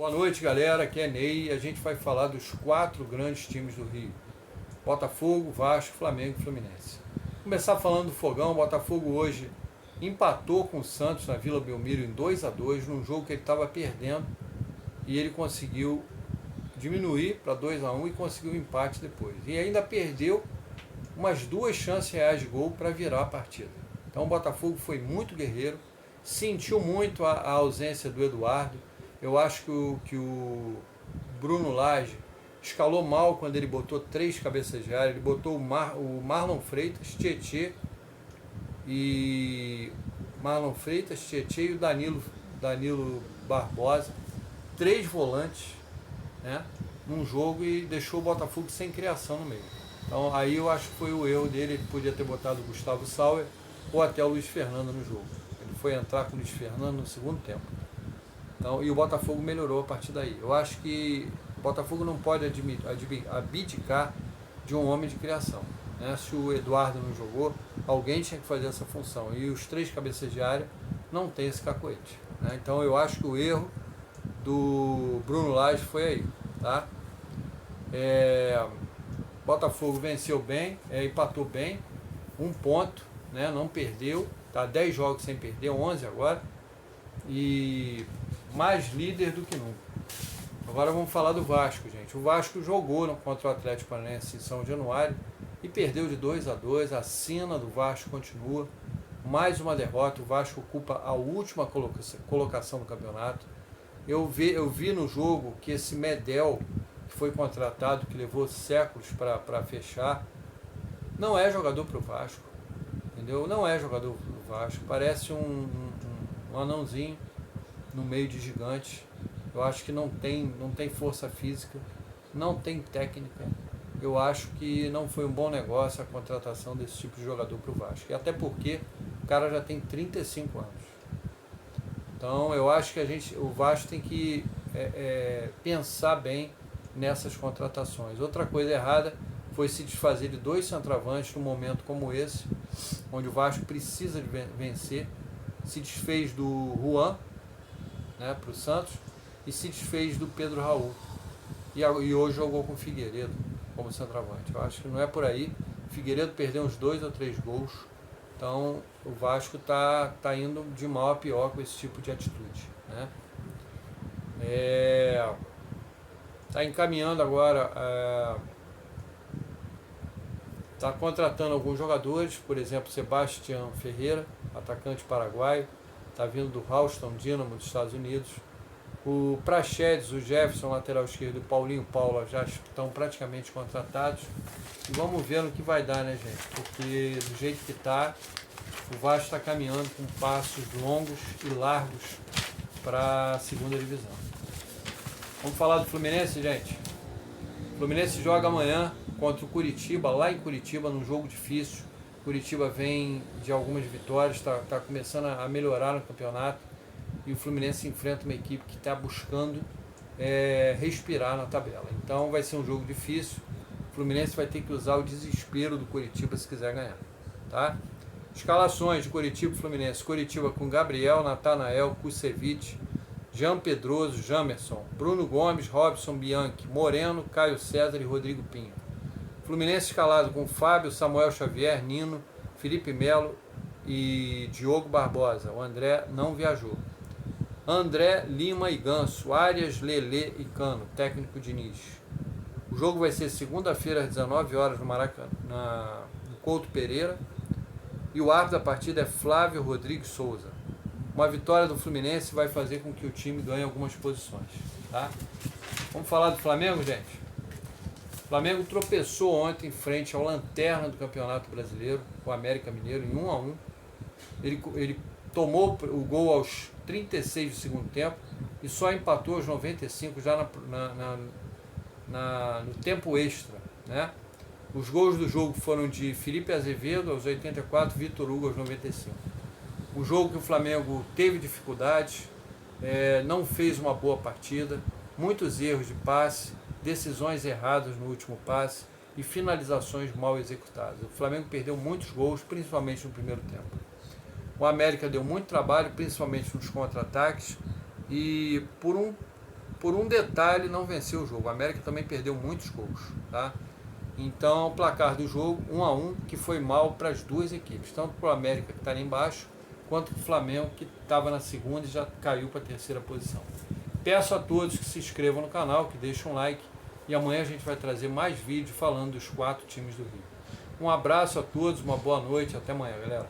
Boa noite, galera. Aqui é Ney e a gente vai falar dos 4 grandes times do Rio: Botafogo, Vasco, Flamengo e Fluminense. Começar falando do Fogão. O Botafogo hoje empatou com o Santos na Vila Belmiro em 2-2, num jogo que ele estava perdendo, e ele conseguiu diminuir para 2-1 e conseguiu o empate depois. E ainda perdeu umas 2 chances reais de gol para virar a partida. Então o Botafogo foi muito guerreiro, sentiu muito a ausência do Eduardo. Eu acho que o Bruno Lage escalou mal quando ele botou 3 cabeças de área. Ele botou o Marlon Freitas, Tietê e o Danilo Barbosa, 3 volantes, né, num jogo, e deixou o Botafogo sem criação no meio. Então aí eu acho que foi o erro dele. Ele podia ter botado o Gustavo Sauer ou até o Luiz Fernando no jogo. Ele foi entrar com o Luiz Fernando no segundo tempo. Então, e o Botafogo melhorou a partir daí. Eu acho que o Botafogo não pode abdicar de um homem de criação, né? Se o Eduardo não jogou, alguém tinha que fazer essa função. E os 3 cabeças de área não tem esse cacoete, né? Então eu acho que o erro do Bruno Lage foi aí, tá? Botafogo venceu bem, empatou bem, 1 ponto, né? Não perdeu, tá 10 jogos sem perder, 11 agora, e mais líder do que nunca. Agora vamos falar do Vasco, gente. O Vasco jogou contra o Atlético Paranaense em São Januário e perdeu de 2-2. A sina do Vasco continua. Mais uma derrota. O Vasco ocupa a última colocação do campeonato. Eu vi no jogo que esse Medel, que foi contratado, que levou séculos para fechar, não é jogador para o Vasco, entendeu? Não é jogador para o Vasco. Parece um anãozinho no meio de gigantes. Eu acho que não tem força física, não tem técnica. Eu acho que não foi um bom negócio a contratação desse tipo de jogador para o Vasco. E até porque o cara já tem 35 anos. Então eu acho que o Vasco tem que pensar bem nessas contratações. Outra coisa errada foi se desfazer de 2 centroavantes num momento como esse, onde o Vasco precisa de vencer. Se desfez do Juan, né, para o Santos, e se desfez do Pedro Raul. E hoje jogou com o Figueiredo como centroavante. Eu acho que não é por aí. O Figueiredo perdeu uns 2 ou 3 gols. Então o Vasco tá indo de mal a pior com esse tipo de atitude, né? Tá encaminhando agora, está contratando alguns jogadores, por exemplo, Sebastião Ferreira, atacante paraguaio, está vindo do Houston Dynamo dos Estados Unidos. O Praxedes, o Jefferson, lateral esquerdo, e o Paulinho Paula já estão praticamente contratados. E vamos ver no que vai dar, né, gente? Porque do jeito que está, o Vasco está caminhando com passos longos e largos para a segunda divisão. Vamos falar do Fluminense, gente? O Fluminense joga amanhã contra o Curitiba, lá em Curitiba, num jogo difícil. Curitiba vem de algumas vitórias, está começando a melhorar no campeonato, e o Fluminense enfrenta uma equipe que está buscando respirar na tabela. Então vai ser um jogo difícil. O Fluminense vai ter que usar o desespero do Curitiba se quiser ganhar, tá? Escalações de Curitiba e Fluminense: Curitiba com Gabriel, Natanael, Kusevich, Jean Pedroso, Jamerson, Bruno Gomes, Robson, Bianchi, Moreno, Caio César e Rodrigo Pinho. Fluminense escalado com Fábio, Samuel Xavier, Nino, Felipe Melo e Diogo Barbosa. O André não viajou. André, Lima e Ganso, Arias, Lelê e Cano, técnico Diniz. O jogo vai ser segunda-feira às 19 horas no Maracanã, no Couto Pereira. E o árbitro da partida é Flávio Rodrigues Souza. Uma vitória do Fluminense vai fazer com que o time ganhe algumas posições, tá? Vamos falar do Flamengo, gente? O Flamengo tropeçou ontem em frente ao lanterna do Campeonato Brasileiro, o América Mineiro, em 1-1. Ele tomou o gol aos 36 do segundo tempo e só empatou aos 95 já no tempo extra, né? Os gols do jogo foram de Felipe Azevedo aos 84, Vitor Hugo aos 95. O jogo que o Flamengo teve dificuldades, não fez uma boa partida, muitos erros de passe, decisões erradas no último passe e finalizações mal executadas. O Flamengo perdeu muitos gols, principalmente no primeiro tempo. O América deu muito trabalho, principalmente nos contra-ataques, e por um por um detalhe não venceu o jogo. O América também perdeu muitos gols, tá? Então, o placar do jogo 1-1, que foi mal para as duas equipes, tanto para o América, que está ali embaixo, quanto para o Flamengo, que estava na segunda e já caiu para a terceira posição. Peço a todos que se inscrevam no canal, que deixem um like, e amanhã a gente vai trazer mais vídeos falando dos 4 times do Rio. Um abraço a todos, uma boa noite, até amanhã, galera.